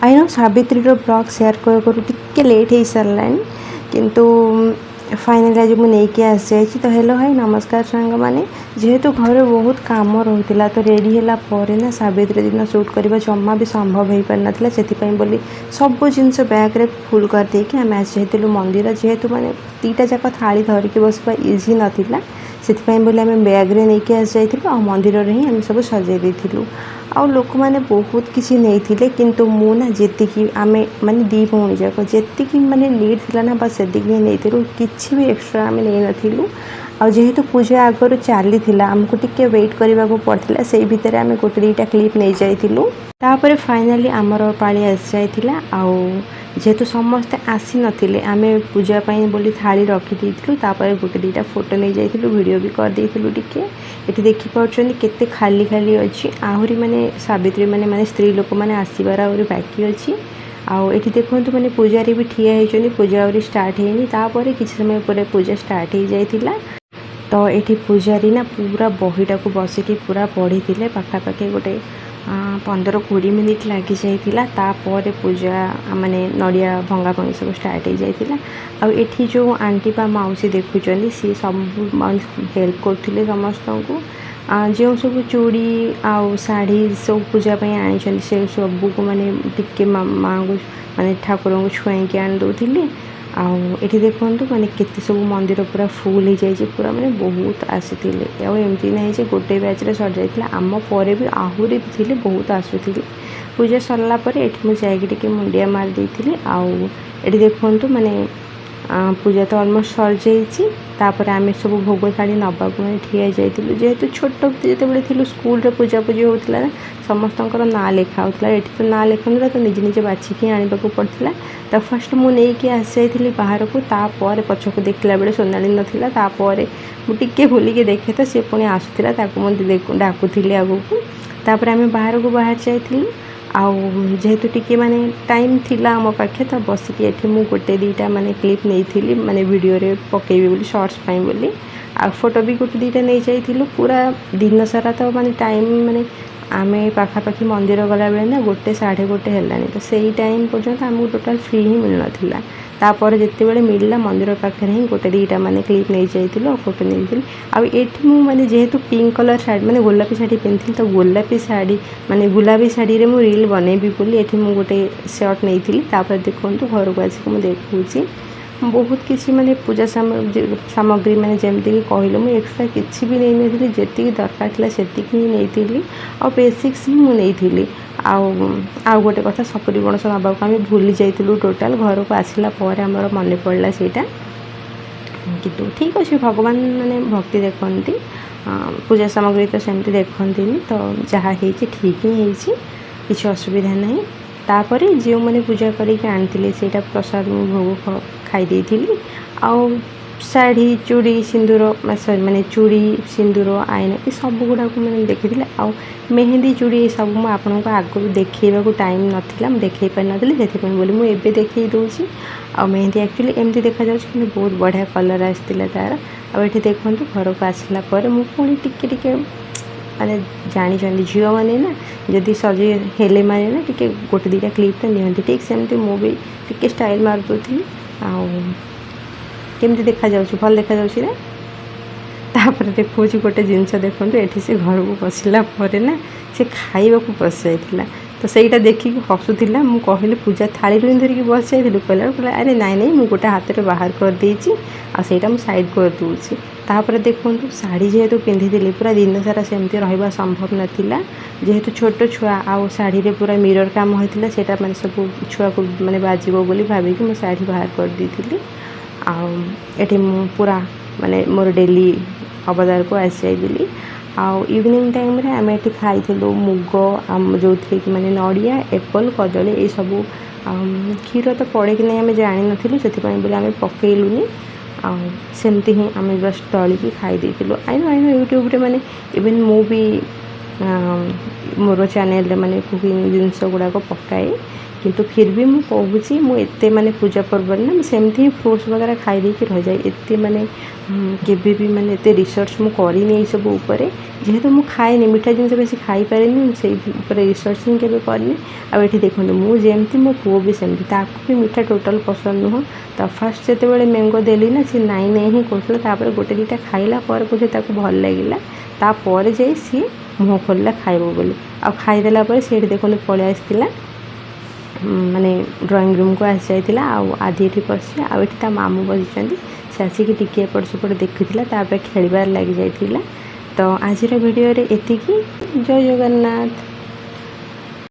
I know Savitri blog share करू टिके late हो सारा किंतु फाइनाली आज मुझे आसी तो हेलो हाय नमस्कार सांग मैंने जेहेतु घर बहुत काम रोला तो रेडी है ना सावित्री दिन शूट करवा जमा भी संभव हो पार नाला से बोली सब जिनस बैग्रे फुल करदे आम आसलु मंदिर जेहेतु मैंने दीटा जाक थाली धरिकी बसवा इजी नाला से बोली आम बैग्रे नहीं आसी जाइलु मंदिर ही आम सब सजे देलु आ लोक मैंने बहुत किसी नहीं किंतु मु ना जी आम माने दी भौणी जाक जी माने नीड थी ना बस से नहीं किसी भी एक्सट्रा आम नहीं नथिलु आ जेहेतु पूजा आगर चली आमको टिके वेट करने को पड़ता से भितर आम गोटे दुईटा क्लिप नहीं जाइलु तापर फाइनाली आमर पाली आसी जाइला जेहेतु समस्ते आसी नथिले आम पूजापाई बोली थाली रखी तापर गोटे दुईटा फोटो नहीं जाइलु वीडियो भी कर देइलु टिके ये देखिपुं केते खाली खाली अच्छी आहरी माने सावित्री माने स्त्री लोक मैंने आसबार आहरी बाकी अच्छी आउ ये देखो मैंने पूजारी भी ठिया होती पूजा आहरी स्टार्ट होनी तापर किसी समय पर पूजा स्टार्ट हो जाइला तो ये पूजारी ना पूरा बहीटा को बसिकी पूरा पढ़ी थे पाखापाखि गोटे 15-20 मिनिट लगी जाइला तापर पूजा माने नड़िया भंगा भंगी सब स्टार्ट हो जाइला आठी जो आंटी बा मौसी देखुं सी सब हेल्प करते समस्त को जो सब चूड़ी आउ शाढ़ी सब पूजापाई आनी से सब को मैंने टिके माँ को माने ठाकुर को छुआईकी आनी दौली आठी देखु मैंने केते सब मंदिर पूरा फुल हो जाए पूरा मैंने बहुत आसी एमती नहीं जे गोटे बैच रे सर जाइला आम पर भी आहरी भी थे बहुत आसुले पूजा सरला मुझे मुंडिया मार देती आठी देखु मैंने पूजा तो अलमोस्ट सर जापर आम सब भोग थाली नवाक मैंने ठिया जाइलु जेहेतु छोट जिते थी स्कूल पूजा पूजी होता ना समस्त ना लिखा होता ये तो ना लिखा तो निजे निजे बाछिकी आने को पड़ता तो फर्स्ट मुझे आसी जाइली बाहर को तापर पछक देखला बेले सोनाली नाला तापर मुझे बुलिके देखे तो सी पुणी आसूला मुझे डाकुली आगक तापर आम बाहर को बाहर जाइलु जेहेतु टिके माने टाइम थिला आम पाखे तो बसिकी ये मुझे गोटे दुईटा माने क्लिप नहीं थी माने वीडियो रे पकेबी बोली शॉर्ट्स पाई बोली आ फोटो भी गोटे दुईटा नहीं जाइलु पूरा दिन सारा तो माने टाइम माने आम पाखापाखि मंदिर गला बेले ना 1:30 है तो सही टाइम पर्यंत आमको टोटाल फ्री ही मिल नाला तापर जिते बड़े मिलला मंदिर पाखे ही गोटे दुईटा माने क्लिप नहीं जाइलु फोटो नहीं आठी मुझे जेहेतु पिंक कलर शाढ़ी माने गोलापी शाढ़ी पिंधि तो गोलापी शाढ़ी माने गुलाबी शाढ़ी रे मु रील बनैबी बोली एठी मु गोटे शर्ट नहीं थी तापर देखो घर को आसिक मुझे देखूँ बहुत किसी माने पूजा सामग्री माने जमती कि कहल मुझे एक्सट्रा किसी भी नहीं थी जी दरकार थी से ही नहीं बेसिक्स ही मुझे नहीं आउ गोटे कथा सपुरी गणेश नवा आम भूली जाइलु टोटाल घर को आसला आमर मन पड़ा सेटा किंतु ठीक अच्छे भगवान माने भक्ति देखती पूजा सामग्री तो सेमती देखती तो जहाँ हो ठीक ही होती किसी असुविधा नहीं तापर जो मैंने पूजा करके आनी से प्रसाद भोग खाई शाढ़ी चूड़ी सिंदूर सॉरी माने चूड़ी सिंदूर आईना ये सब गुड़ाक मैंने देखी आउ मेहंदी चूड़ी सब मुझे आपको आगु देखा टाइम नाला देखे पार नी से बोली मुझे देखे दूसरी आ मेहंदी एक्चुअली एमती देखा जाए बहुत बढ़िया कलर आसाला तार आठी देखो घर को आसला मुझे टिके माने जानी झील मैंने ना जदि सजे हेले माने ना टिके गोटे दुईटा क्लिप तो नियंती ठीक सेमती मुझे टिके स्टाइल मार दूसरी केमती देखा जाऊँ भल देखा जाऊँ ना तापर देखो गोटे जिनस देखो ये से घर को पशिला ना से खाइबा को बस जाइला तो सहीटा देखिक हसुला मुझे कहली पूजा थाली ही धरिकी बस जाइलु कहला अरे नाई नाई मुझे गोटे हाथ में बाहर कर देची आईटा मुझे साइड कर दूसरी तापर देखो शाढ़ी जेहेतु पिंधि पूरा दिन सारा सेमती रहा संभव नाला जेहेतु छोट छुआ आउ शाढ़ी रे पूरा मिरर काम होता से मैंने सब छुआ को मैंने बाजिबो बोली भाविकी मुझे शाढ़ी बाहर कर दी आठी पूरा माने मोर डेली अवतार को आसी जाइली आउ इवनिंग टाइम रे आम ये खाई मुग जो थी कि माने नड़िया एप्पल कदली ये सब क्षीर तो पड़े कि नहीं आम जानी नी से बोले आम पकईलुनि सेमती ही आम बस तलिकी खाई आई नो यूट्यूब रे माने इवेन मु भी मोर चैनल माने कुकिंग जिनस गुड़ाक पकाए किंतु फिर भी मुझे कहूँ मुझे माने पूजा पर्व ना सेमती फ्रूट्स वगैरह खाई देकी रह जाए एते माने केबे भी माने एते रिसर्च मु करिनी सब ऊपर जेहेतु मु खाएनी मीठा जिनस बेसी खाई पारेनी से रिसर्च ही केबे करनी आ एठी देखंतु मु जेमती मो पुओ भी सेमती ताकू भी मीठा टोटल पसंद नुह तो फर्स्ट जेतेबेले मैंगो देली ना सी नाई नाई ही कहला तापर गोटे दुटा खाइला पर बुझे ताकू भल लागिला तापर जाई सी मुह खोलला खाइबो बोली आ खाइदेला पर सेठी देखंतु पळे आस्तिला माने ड्राइंग रूम को आसी जाइतिला आदि एठी पसी आ एठी ता मामू बसिचंदी से आसिक टिके एपट सेपट देखुथिला तापर खेलिबार लागि जाइतिला तो आजिर वीडियो रे एतिकी जय जगन्नाथ।